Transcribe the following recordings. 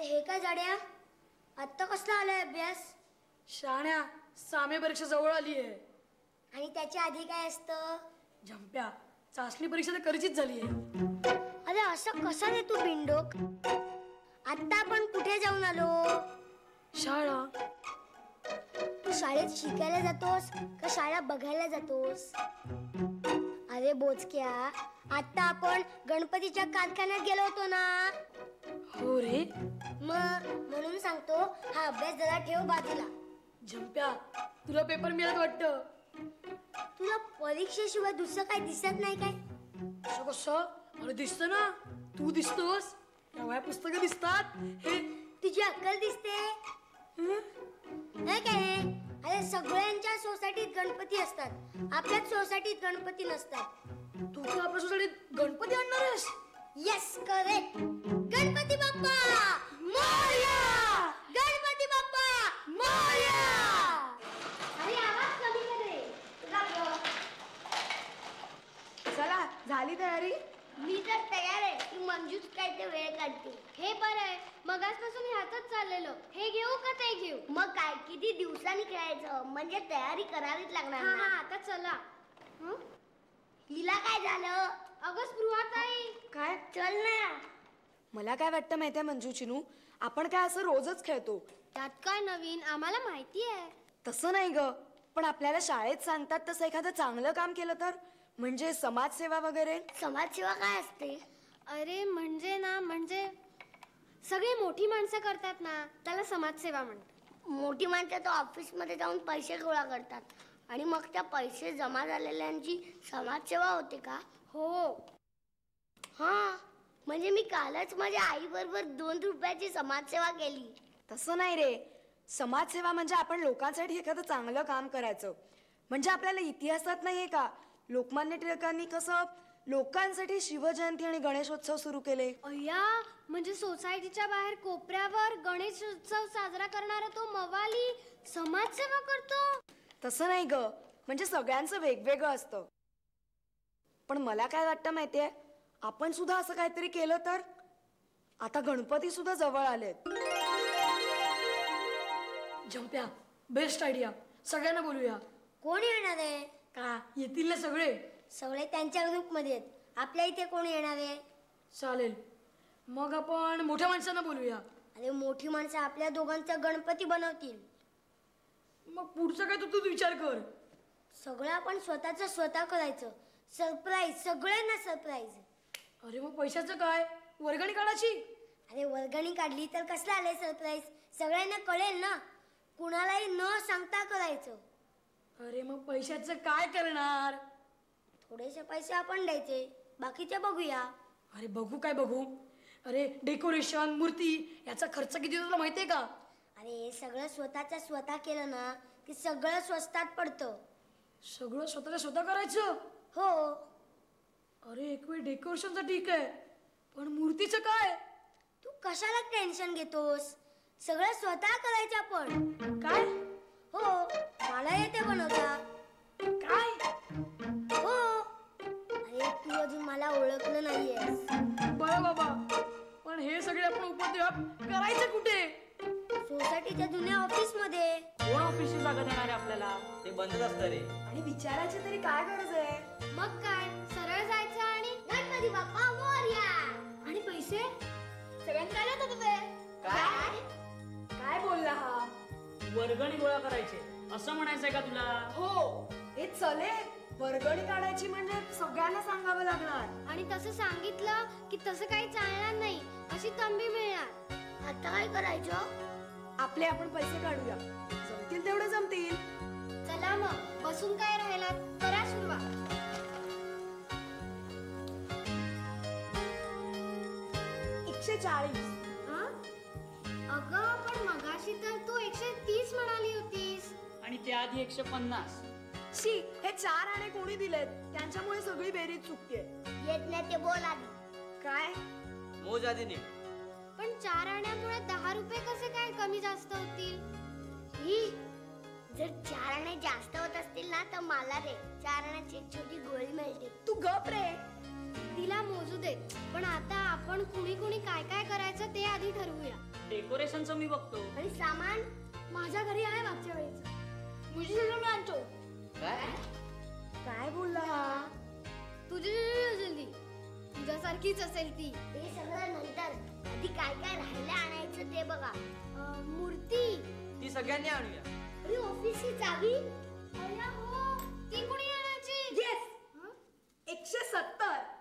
हे काय जाड्या, आत्ता कसला आलाय अभ्यास? शाण्या, सामे परीक्षा जवळ आली आहे. आणि त्याच्या आधी काय असतं? झंप्या, चाचणी परीक्षा तर करीचीच झाली आहे. अरे असं कसा रे तू बिंडोक? आत्ता आपण कुठे जाऊन आलो? शाळा. तू शाळेत शिकायला जातोस का शाळा बघायला जातोस? अरे बोचक्या, आता आपण गणपतीच्या कारखान्यात गेलो होतो ना. हो रे. मग म्हणून सांगतो, हा अभ्यास जरा ठेव बाजूला. झंप्या, तुला पेपर मिळत वाटतं. तुला परीक्षेशिवाय दुसरं काही दिसत नाही काय? असं कसं? अरे दिसत ना, तू दिसतोस. एवढ्या पुस्तकं दिसतात. हे तुझी अक्कल दिसते. नाही काय? अरे सगळ्यांच्या सोसायटीत गणपती असतात, आपल्याच सोसायटीत गणपती नसतात. तू का आपल्या सोसायटीत गणपती आणणार आहेस? Yes, correct. गणपती बाप्पा मोरया! गणपती बाप्पा मोरया! अरे आवाज कमी कर रे. चला, झाली तयारी? मी तर तयार आहे. ती मंजूच काय ते वेळ काढते. हे बरं आहे, मगाचपासून ह्यातच चाललेलो. हे घेऊ का ते घेऊ? मग काय, किती दिवसांनी खेळायचं, म्हणजे तयारी करावीच लागणार हा ना. हा, आता चला. हिला काय झालं? अगं स्पृहाताई. काय? चल ना. मला काय वाटतं माहितीये मंजू चिनू, आपण काय असं रोजच खेळतो. त्यात काय नवीन, आम्हाला माहिती आहे. तसं नाही ग, पण आपल्याला शाळेत सांगतात तसं एखादं चांगलं काम केलं तर, म्हणजे समाजसेवा वगैरे. समाजसेवा काय असते? अरे म्हणजे सगळी मोठी माणसं करतात ना, त्याला समाजसेवा म्हणतात. मोठी माणसं तर ऑफिस मध्ये जाऊन पैसे गोळा करतात आणि मग त्या पैसे जमा झालेल्यांची समाजसेवा होते का? हो. हा, म्हणजे मी कालच माझ्या आई बरोबर 2 रुपयाची समाजसेवा केली. तसं नाही रे, समाजसेवा म्हणजे आपण लोकांसाठी एखादं चांगलं काम करायचं. म्हणजे आपल्याला इतिहासात नाहीये का, लोकमान्य टिळकांनी कसं लोकांसाठी शिवजयंती आणि गणेशोत्सव सुरू केले. अय्या, म्हणजे सोसायटीच्या बाहेर कोपऱ्यावर गणेशोत्सव साजरा करणारा तो मवाली समाजसेवा करतो. तसं नाही ग, म्हणजे सगळ्यांचं वेगवेगळं असतं. पण मला काय वाटतं माहितीये, आपण सुद्धा असं काहीतरी केलं तर. आता गणपती सुद्धा जवळ आलेत. झंप्या, बेस्ट आयडिया. सगळ्यांना बोलूया. कोण येणार आहे? का येतील ना सगळे? सगळे त्यांच्या ग्रुप मध्ये आहेत. आपल्या इथे कोण येणार आहे? चालेल, मग आपण मोठ्या माणसांना बोलूया. अरे मोठी माणसं आपल्या दोघांचा गणपती बनवतील. मग पुढचं काय तू विचार कर. सगळं आपण स्वतः करायचं. सरप्राईज, सगळ्यांना सरप्राईज. अरे मग पैशाचं काय? वर्गणी काढायची. अरे वर्गणी काढली तर कसलं आलंय सरप्राईज? सगळ्यांना कळेल ना, कुणालाही न सांगता करायचं. अरे मग पैशाचं काय करणार? थोडेसे पैसे आपण द्यायचे, बाकीचे बघूया. अरे बघू काय बघू? अरे डेकोरेशन, मूर्ती याचा खर्च किती तुला माहितीये का? अरे सगळं स्वतः केलं ना की सगळं स्वस्तात पडतं. सगळं स्वतः करायचं? हो. अरे एक वेळ डेकोरेशनचं ठीक आहे, पण मूर्तीचं काय? तू कशाला टेन्शन घेतोस? सगळं स्वतः करायचं आपण. काय? हो, मला येते बनवता. काय? हो. अरे तू अजून मला ओळखलं नाहीयेस. बरं बाबा, पण हे सगळे आपण उपद्व्याप करायचं कुठे? सोसायटीच्या जुन्या ऑफिस मध्ये. कोण ऑफिसची जागा देणार आहे आपल्याला? ते बंदच असतं रे. आणि विचारायची तरी काय गरज आहे? मग काय, सरळ जायचं आणि गणपती बाप्पा मोरया. आणि पैसे सगळ्यांनी काय होतं तुझे? काय? काय बोलला हा? वर्गणी गोळा करायचे असं म्हणायचंय का तुला? हो, हे चले. वर्गणी काढायची म्हणजे सगळ्यांना सांगावं लागणार. आणि तसं सांगितलं की तसं काही चालणार नाही, अशी तंबी मिळणार. आता काय करायचं? आपले आपण पैसे काढूया, जमतील तेवढे जमतील. चला मग, बसून काय राहिला, करा सुरुवात. 140. अगं पण मगाशी तर तू 130 म्हणाली होतीस. आणि त्याआधी 150. शी, हे 4 आणे कोणी दिलेत? त्यांच्यामुळे सगळी बेरीज चुकतेय. येत नाही ते बोल आधी. काय? मोज आधी नीट. पण 4 आण्यामुळे 10 रुपये कसे काय कमी जास्त होतील? ही जर 4 आणे जास्त होत असतील ना तर मला दे. 4 आण्याची एक छोटी गोळी मिळते. तू गप रे. तिला मोजू दे. पण आता आपण कुणी काय काय करायचं ते आधी ठरवूया. डेकोरेशनचं मी बघतो. आणि सामान माझ्या घरी आहे मागच्या वेळेच. मुझे सगळं मी आणतो. काय बोलला हा? तुझी असेल ती, तुझ्यासारखीच असेल ती. ते सगळं नंतर. आधी काय काय राहिलं आणायचं ते बघा. मूर्ती, ती सगळ्यांनी आणूया. अरे ऑफिसची चावी. अय्या हो, ती कुणी आणायची? येस 170.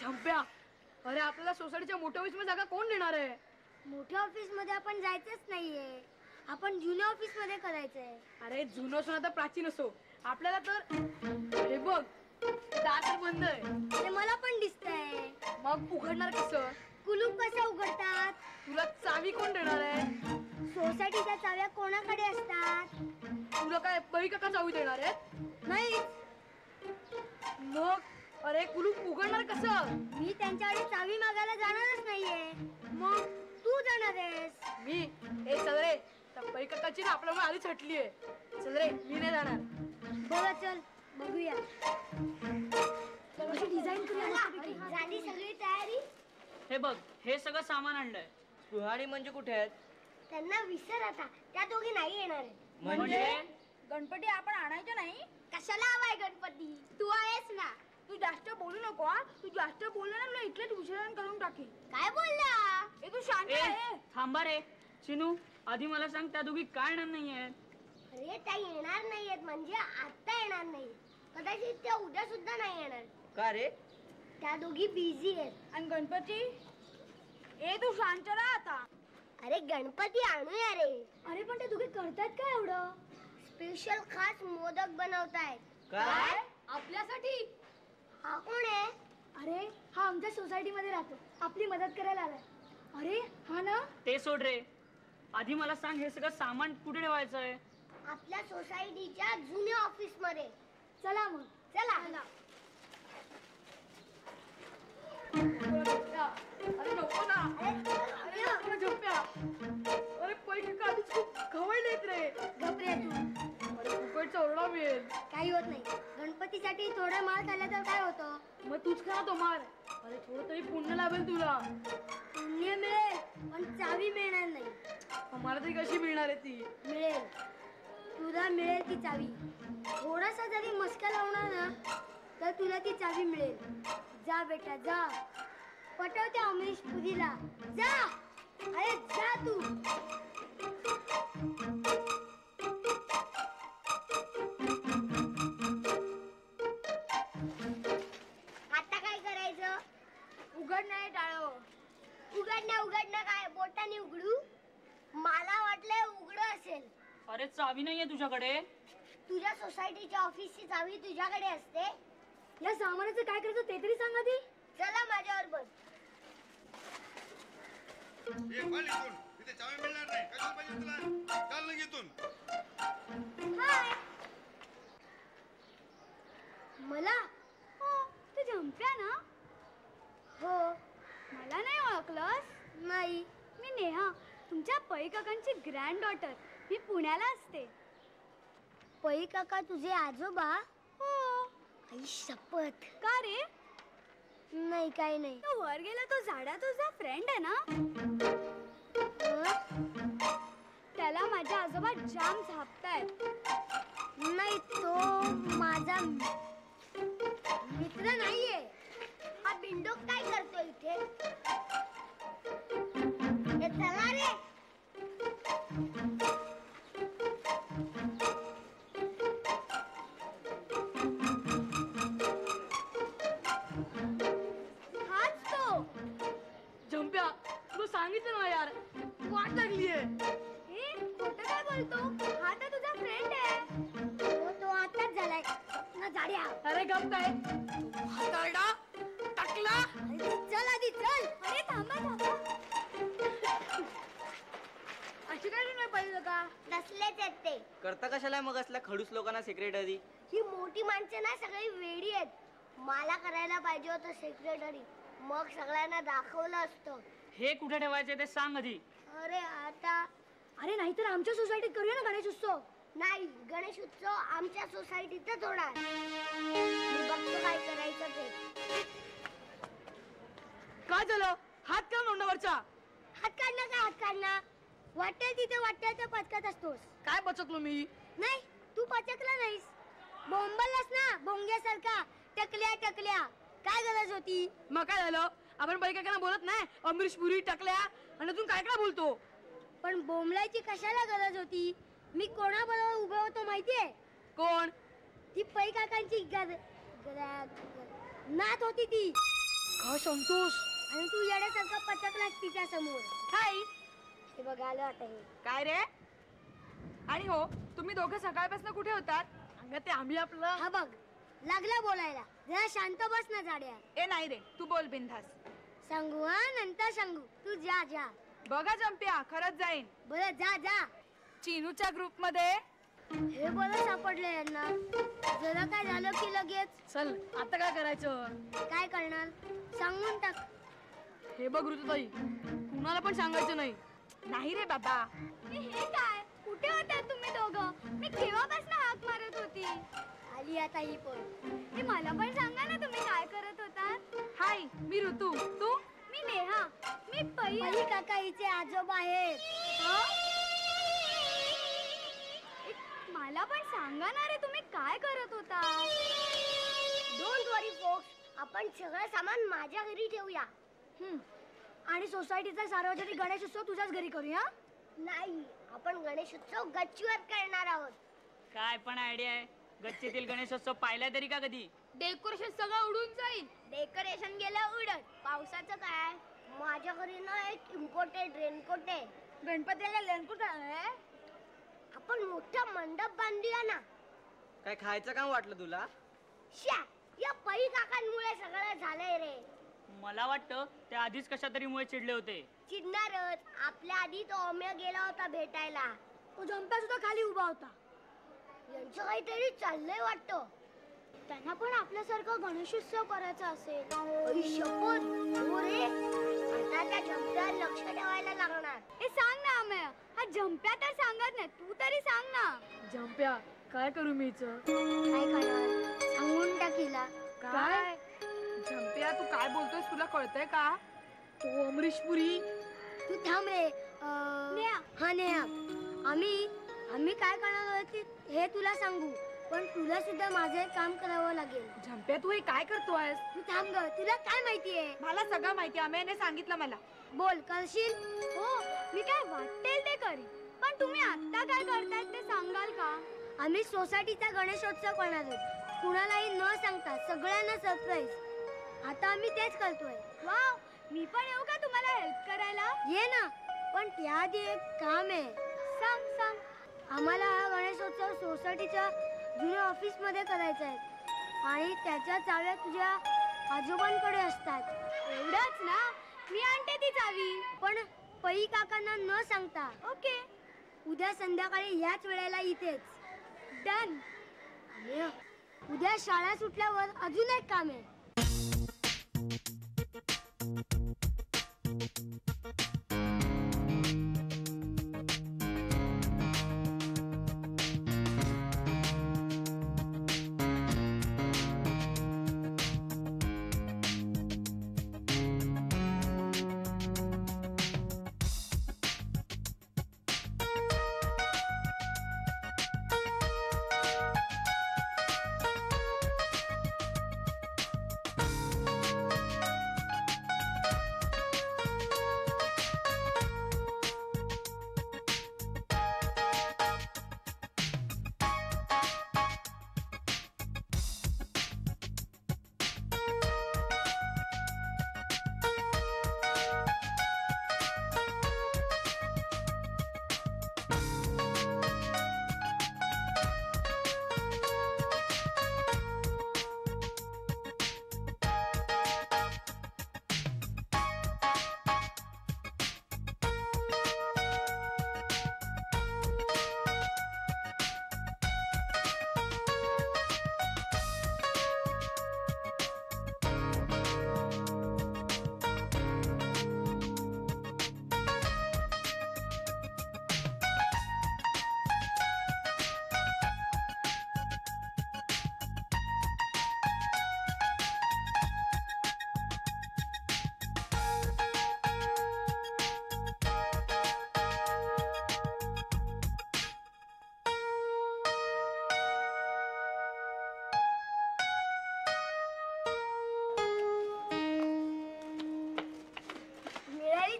झंप्या, अरे आपल्याला सोसायटीच्या मोठ्या ऑफिस मध्ये जागा कोण देणार आहे? मोठ्या ऑफिस मध्ये आपण जायचंच नाहीये. आपण जुन्या ऑफिस मध्ये करायचंय. अरे जुनं असो ना तर प्राचीन असो, आपल्याला तर हे बघ दार तर बंद आहे. ते मला पण दिसतंय. मग उघडणार कसं? कुलूप कसं उघडतात? तुला चावी कोण देणार आहे? सोसायटीच्या चाव्या कोणाकडे असतात? तुला काय बळी काका चावी देणार आहे? नाही, मग अरे कुलूप उघडणार कसं? मी त्यांच्याकडे चावी मागायला जाणारच नाहीये. मग तू जाणार आहेस. मी हे सगळे त्या बळी काकाची ना आपल्याला आधीच हटली आहे. सगळे मी नाही जाणार. बरं चल बघूया. डिझाईन झाली सगळी तयारी. हे बघ, हे सगळं सामान आणलंय. स्पृहा आणि मंजू कुठे आहेत? त्यांना विसर आता, त्या दोघी नाही येणार आहेत. म्हणजे गणपती आपण आणायचं नाही. कशाला हवाय गणपती? तू आहेस ना. तू जास्त बोलू नको हा. तू जास्त बोलला ना मला इथलेच विसर्जन करून टाकेल. काय बोलला? ए तू शांत ए आहे. थांबा रे चिनू, आधी मला सांग त्या दोघी काय येणार नाहीयेत? अरे त्या येणार नाहीयेत म्हणजे आता येणार नाही. कदाचित त्या उद्या सुद्धा नाही येणार. का रे? त्या दोघी बिझी आहेत. आणि गणपती ए तू शांत राहा आता. अरे गणपती आणूया रे. अरे पण ते दोघे करतात काय एवढं? स्पेशल खास मोदक बनवतायत. काय? आपल्यासाठी? हा कोण आहे? अरे हा आमच्या सोसायटीमध्ये राहतो, आपली मदत करायला आलाय. अरे हा ना? ते सोड रे, आधी मला सांग हे सगळं सामान कुठे ठेवायचं आहे? आपल्या सोसायटीच्या जुन्या ऑफिस मध्ये. चला मग. चला. अरे नको ना. अरे नको ना झोप्या. अरे पै काका आधीच खूप खवळलेत रे. घबरे तू. अरे फुकटचा ओरडा मिळेल. काही होत नाही. गणपतीसाठी थोडा माल खाल्ला तर काय होतं? मग तूच खा तो मार. अरे थोडं तरी पुण्य लाभेल तुला. पुण्य मिळेल पण चावी मिळणार नाही. आम्हाला तरी कशी मिळणार आहे ती? मिळेल. तुला मिळेल ती चावी. थोडासा जरी मस्का लावणार ना तर तुला ती चावी मिळेल. जा बेटा जा. पटव त्या अमरीश पुरीला. जा. अरे जा तू. आता काय करायचं? उघडणार टाळो. उघडणं काय बोटाने उघडू? मला वाटलंय उघड असेल. अरे चावी नाहीये तुझ्याकडे? तुझ्या सोसायटीच्या ऑफिसची चावी तुझ्याकडे असते. या सामानाचं काय करायचं ते तरी सांग आधी. चला माझ्यावर बस. इथे चावी मिळणार नाही. कशाला पाहिजे तुला? चाल ना इथून. हाय. मला? हो, तू जंप्या ना? हो. मला नाही ओळखलंस? नाही. मी नेहा, तुमच्या पै काकांची ग्रँड डॉटर. मी पुण्याला असते. पै काका तुझे आजोबा? हो. आई शपथ. का रे? नाही काही नाही. तो वर गेला तो झाडा तुझा फ्रेंड आहे ना? त्याला माझे आजोबा जाम झापतायत. नाही तो माझा मित्र नाहीये. हा बिंडोक काय करतो इथे? हे चला रे. हाच तो. झंप्या तू सांगितलं ना यार, वाट लागलीये. हे खोटं काय बोलतो? हा तर तुझा फ्रेंड आहे. तो आताच झालाय. ना जाड्या. अरे गप काय हाताळला टाकला. अरे चल आधी चल. अरे थांबा. अशी काय नाही पाहिजे का? नसलेच आहेत ते. करता कशाला मग असल्या खडूस लोकांना सेक्रेटरी? ही मोठी माणसं ना सगळी वेडी आहेत. मला करायला पाहिजे होतं सेक्रेटरी. मग सगळ्यांना दाखवलं असतं. हे कुठे ठेवायचे ते सांग आधी. अरे आता अरे नाहीतर आमच्या सोसायटीत करूया ना गणेश उत्सव. नाही. गणेश उत्सव आमच्या सोसायटीतच होणार. मी बघतो काय करायचं ते. झालं? हात का नोंडावरचा? हात काढणं काय हात काढणं? वाटेल तिथे वाटेल ते पचकत असतोस. काय बचकलो मी? नाही तू पचकला नाहीस. बोंबललास ना भोंग्यासारखा. टकल्या टकल्या. काय गरज होती? मग काय झालं? आपण बायकांना बोलत नाही अमरीश पुरी टाकल्या आणि अजून काय काय बोलतो. पण बोंबलायची कशाला गरज होती? मी कोणाबरोबर उभे होतो माहितीये? कोण? ती पै काकांची नात होती ती. काय सांगतोस? आणि तू येण्यासारखा पचकलास तिच्या समोर. काय? हे बघ आलं आता हे. काय रे? आणि हो तुम्ही दोघं सकाळपासून कुठे होतात? अगं ते आम्ही आपलं. हा बघ लागला बोलायला. जरा शांत बस ना जाड्या. ए नाही रे तू बोल बिनधास. सांगू हा नंतर सांगू. तू जा जा. बघा जंप्या खरंच जाईन. बरं जा जा. चिनूच्या ग्रुप मध्ये. हे बरं सापडलं यांना. जरा काय झालं की लगेच. चल आता काय करायचं? काय करणार सांगून टाक. हे बघ ऋतुताई कुणाला पण सांगायचं नाही. नाही रे बाबा. हे काय कुठे होता तुम्ही दोघं? मी केव्हापासून हाक मारत होती. आली आता ही पण. हे मला पण सांगा ना तुम्ही काय करत होतात. हाय मी ऋतू. तू? मी नेहा. मी पै. पै काका हिचे आजोबा आहेत. मला पण सांगा ना रे तुम्ही काय करत होता. डोंट वरी फोक्स. आपण सगळं सामान माझ्या घरी ठेवूया. आणि सोसायटीचा सार्वजनिक गणेश उत्सव तुझ्याच घरी करूया. नाही आपण गणेशोत्सव गच्चीवर करणार आहोत. काय पण आयडिया आहे? गच्चीतील गणेशोत्सव पाहिला तरी का कधी? डेकोरेशन सगळं उडून जाईल. डेकोरेशन गेलं उडत. पावसाचं काय? माझ्या घरी ना एक इम्पोर्टेड रेनकोट आहे. गणपतीला रेनकोट आहे. आपण मोठा मंडप बांधूया ना. काय खायचं काम वाटलं तुला? श्या या पै काकांमुळे सगळं झालंय रे. मला वाटतं ते आधीच कशा तरी मुळे चिडले होते. चिडणारच. आपल्या आधी तो ओम्या गेला होता भेटायला. तो झंप्या सुद्धा खाली उभा होता. यांचं काहीतरी चाललंय वाटतं. त्यांना पण आपल्यासारखं गणेशोत्सव करायचा असेल. शपथ हो रे. आता त्या झंप्यावर लक्ष ठेवायला लागणार. हे सांग ना अमेय. हा झंप्या तर सांगत नाही. तू तरी सांग ना. जंप्या काय करू मी हिचं? काय करणार सांगून टाकीला. काय? जंप्या तू काय बोलतोयस तुला कळतंय का? तो अमरीश पुरी. तू थांब रे. हा नेहा. आम्ही काय करणार आहोत हे तुला सांगू. पण तुला सुद्धा माझं एक काम करावं लागेल. जंप्या तू हे काय करतोयस? तू थांब ग. तुला काय माहितीये? मला सगळं माहिती. अमेयने सांगितलं मला. बोल करशील? हो मी काय वाटेल ते करी. पण तुम्ही आता काय करतायत ते सांगाल का? आम्ही सोसायटीचा गणेशोत्सव करणार आहोत. कुणालाही न सांगता सगळ्यांना सरप्राईज. आता आम्ही तेच करतोय. वाव मी पण येऊ का तुम्हाला हेल्प करायला? ये ना. पण त्याआधी एक काम आहे. सांग सांग. आम्हाला हा गणेशोत्सव सोसायटीच्या जुन्या ऑफिस मध्ये करायचा आहे. आणि त्याच्या चाव्या तुझ्या आजोबांकडे असतात. एवढंच ना. मी आणते ती चावी. पण पै काकांना न सांगता. ओके उद्या संध्याकाळी ह्याच वेळेला इथेच. डन. उद्या शाळा सुटल्यावर अजून एक काम आहे.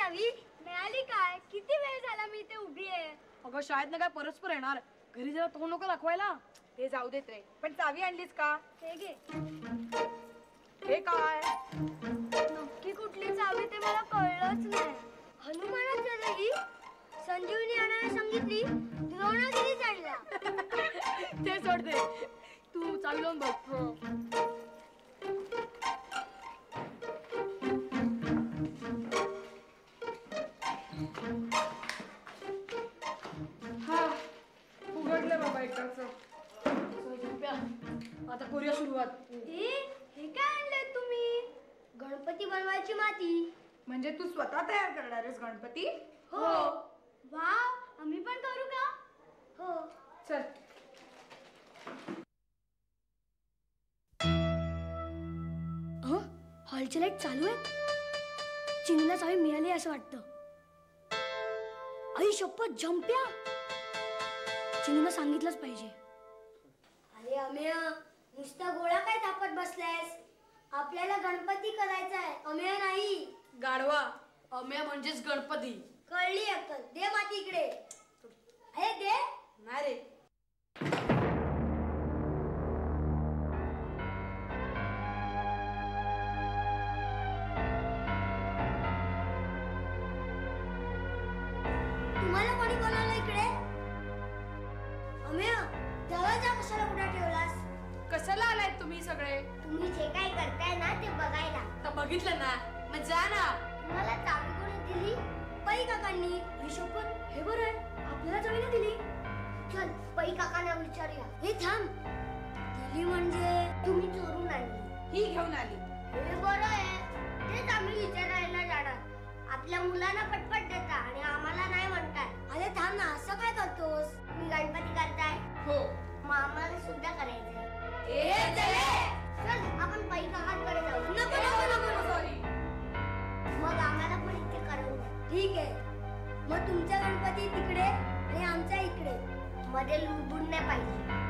चावी मिळाली काय? किती वेळ झाला मी इथे उभी आहे. अगं शाळेत काय परस्पर येणार, घरी जरा तो नको दाखवायला. ते जाऊ देत रे, पण चावी आणलीस का? हे घे. हे काय? नक्की कुठली चावी ते मला कळलंच नाही. हनुमानाची झाली, संजीवनी आणायला सांगितली, द्रोणागिरीच आणला. ते सोड दे, तू चावी लावून बघ. हा उघडलं बाबा एकदाच. आता करूया सुरुवात. हे काय आणलंय तुम्ही? गणपती बनवायची माती. म्हणजे तू स्वतः तयार करणार आहेस गणपती? हो. वाव, आम्ही पण करू का? हो. चल. हॉलची लाईट चालू आहे. चिनीला चावी मिळाली असं वाटतं. आई शपथ, जंप्या. चिनीला सांगितलंच पाहिजे. अरे अमेय, नुसता गोळा काय थापत बसलायस? आपल्याला गणपती करायचा आहे, अमेय नाही. गाढवा, अमेय म्हणजेच गणपती. कळली अक्कल. दे माती इकडे. अरे दे. नाही रे. तुम्हाला कोणी बोलावलं इकडे? अमेय, दरवाजा कशाला उघडा ठेवलास? कशाला आलाय तुम्ही सगळे? तुम्ही जे काही करताय ना ते बघायला. तर बघितलं ना, मग जा ना. तुम्हाला चावी कोणी दिली? पै काकांनी. शपथ, हे बरं आहे, आपल्याला चावी नाही दिली. चल पै काकांना विचारूया. हे थांब, दिली म्हणजे तुम्ही चोरून आणली. ही घेऊन आली. हे बरं आहे, तेच आम्ही विचारायला जाणार. आपल्या मुलांना पटपट देता आणि आम्हाला नाही म्हणताय. अरे थांब ना, असं काय करतोस? तुम्ही गणपती करताय? हो. मग आम्हाला सुद्धा करायचंय. चल आपण पै काकांकडे जाऊ. नको नको नको. सॉरी. मग आम्हाला पण इथे करून द्या. ठीक आहे. मग तुमचा गणपती तिकडे आणि आमचा इकडे. मध्ये लुडबुड नाही पाहिजे.